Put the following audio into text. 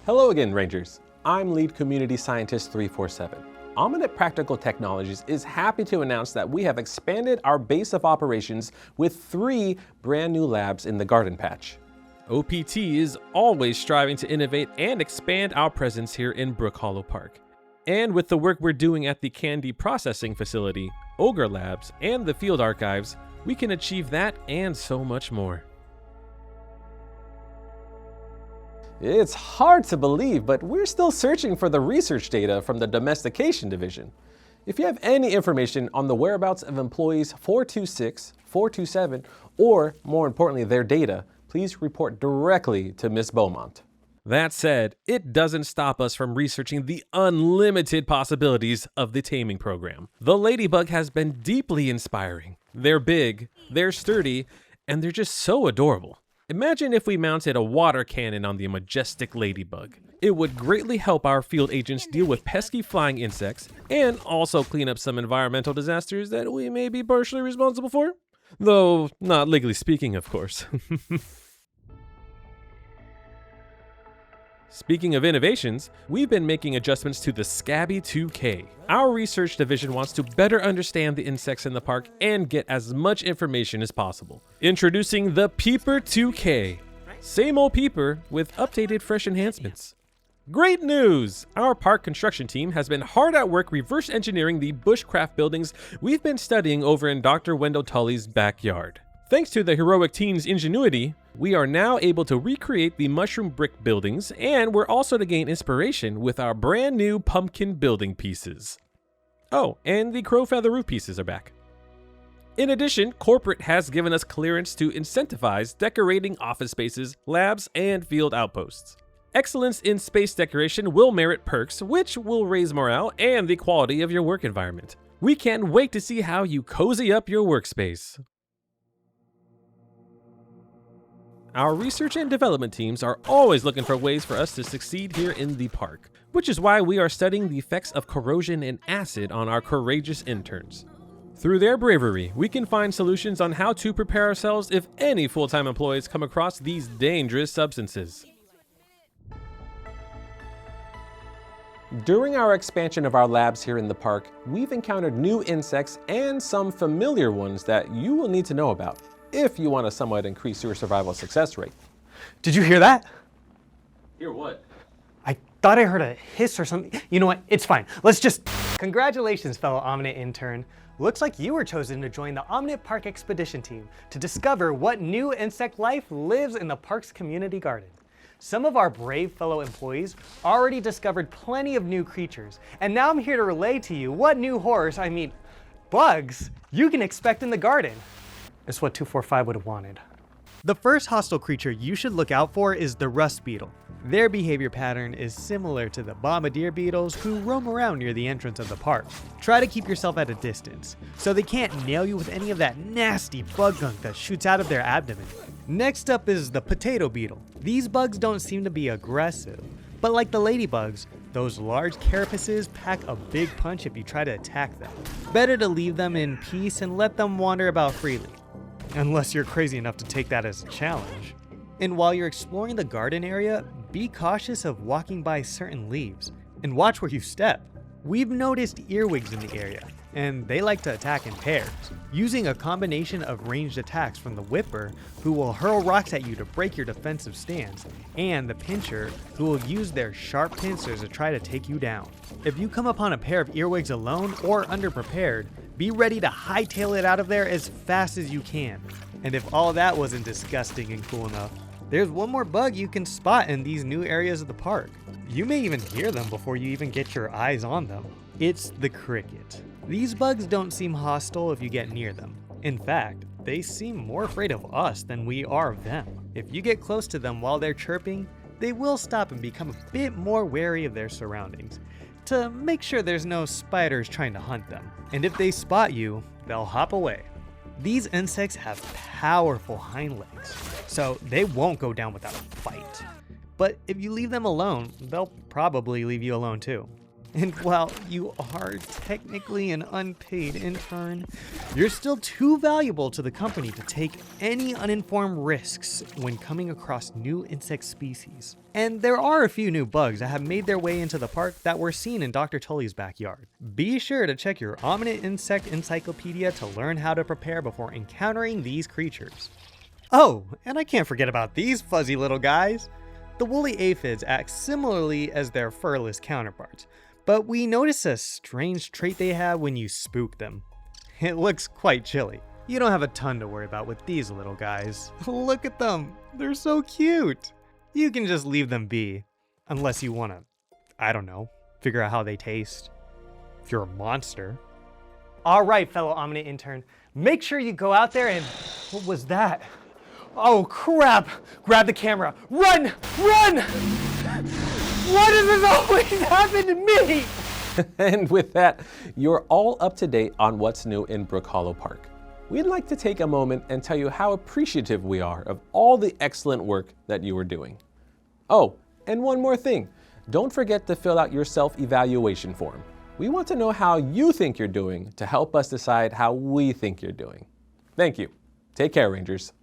Hello again, Rangers. I'm Lead Community Scientist 347. Ominent Practical Technologies is happy to announce that we have expanded our base of operations with 3 brand new labs in the garden patch. OPT is always striving to innovate and expand our presence here in Brook Hollow Park. And with the work we're doing at the Candy Processing Facility, Ogre Labs, and the Field Archives, we can achieve that and so much more. It's hard to believe, but we're still searching for the research data from the Domestication Division. If you have any information on the whereabouts of employees 426, 427, or more importantly, their data, please report directly to Ms. Beaumont. That said, it doesn't stop us from researching the unlimited possibilities of the taming program. The ladybug has been deeply inspiring. They're big, they're sturdy, and they're just so adorable. Imagine if we mounted a water cannon on the majestic ladybug. It would greatly help our field agents deal with pesky flying insects and also clean up some environmental disasters that we may be partially responsible for. Though, not legally speaking, of course. Speaking of innovations, we've been making adjustments to the SCA.B 2K. Our research division wants to better understand the insects in the park and get as much information as possible. Introducing the PEEP.R 2K. Same old PEEP.R with updated fresh enhancements. Great news! Our park construction team has been hard at work reverse engineering the bushcraft buildings we've been studying over in Dr. Wendell Tully's backyard. Thanks to the heroic team's ingenuity, we are now able to recreate the mushroom brick buildings, and we're also to gain inspiration with our brand new pumpkin building pieces. Oh, and the crow feather roof pieces are back. In addition, corporate has given us clearance to incentivize decorating office spaces, labs, and field outposts. Excellence in space decoration will merit perks, which will raise morale and the quality of your work environment. We can't wait to see how you cozy up your workspace. Our research and development teams are always looking for ways for us to succeed here in the park, which is why we are studying the effects of corrosion and acid on our courageous interns. Through their bravery, we can find solutions on how to prepare ourselves if any full-time employees come across these dangerous substances. During our expansion of our labs here in the park, we've encountered new insects and some familiar ones that you will need to know about if you want to somewhat increase your survival success rate. Did you hear that? Hear what? I thought I heard a hiss or something. You know what? It's fine. Let's just... Congratulations, fellow Ominent intern. Looks like you were chosen to join the Ominent Park Expedition team to discover what new insect life lives in the park's community garden. Some of our brave fellow employees already discovered plenty of new creatures, and now I'm here to relay to you what new horrors, bugs, you can expect in the garden. It's what 245 would have wanted. The first hostile creature you should look out for is the rust beetle. Their behavior pattern is similar to the bombardier beetles who roam around near the entrance of the park. Try to keep yourself at a distance, so they can't nail you with any of that nasty bug gunk that shoots out of their abdomen. Next up is the potato beetle. These bugs don't seem to be aggressive, but like the ladybugs, those large carapaces pack a big punch if you try to attack them. Better to leave them in peace and let them wander about freely. Unless you're crazy enough to take that as a challenge. And while you're exploring the garden area, be cautious of walking by certain leaves, and watch where you step. We've noticed earwigs in the area, and they like to attack in pairs, using a combination of ranged attacks from the whipper, who will hurl rocks at you to break your defensive stance, and the pincher, who will use their sharp pincers to try to take you down. If you come upon a pair of earwigs alone or underprepared, be ready to hightail it out of there as fast as you can. And if all that wasn't disgusting and cool enough, there's one more bug you can spot in these new areas of the park. You may even hear them before you even get your eyes on them. It's the cricket. These bugs don't seem hostile if you get near them. In fact, they seem more afraid of us than we are of them. If you get close to them while they're chirping, they will stop and become a bit more wary of their surroundings, to make sure there's no spiders trying to hunt them. And if they spot you, they'll hop away. These insects have powerful hind legs, so they won't go down without a fight. But if you leave them alone, they'll probably leave you alone too. And while you are technically an unpaid intern, you're still too valuable to the company to take any uninformed risks when coming across new insect species. And there are a few new bugs that have made their way into the park that were seen in Dr. Tully's backyard. Be sure to check your Ominent Insect Encyclopedia to learn how to prepare before encountering these creatures. Oh, and I can't forget about these fuzzy little guys. The woolly aphids act similarly as their furless counterparts, but we notice a strange trait they have when you spook them. It looks quite chilly. You don't have a ton to worry about with these little guys. Look at them, they're so cute. You can just leave them be, unless you wanna, I don't know, figure out how they taste. If you're a monster. All right, fellow Ominent intern, make sure you go out there and, what was that? Oh crap, grab the camera, run, run! Why does this always happen to me? And with that, you're all up to date on what's new in Brook Hollow Park. We'd like to take a moment and tell you how appreciative we are of all the excellent work that you are doing. Oh, and one more thing. Don't forget to fill out your self-evaluation form. We want to know how you think you're doing to help us decide how we think you're doing. Thank you. Take care, Rangers.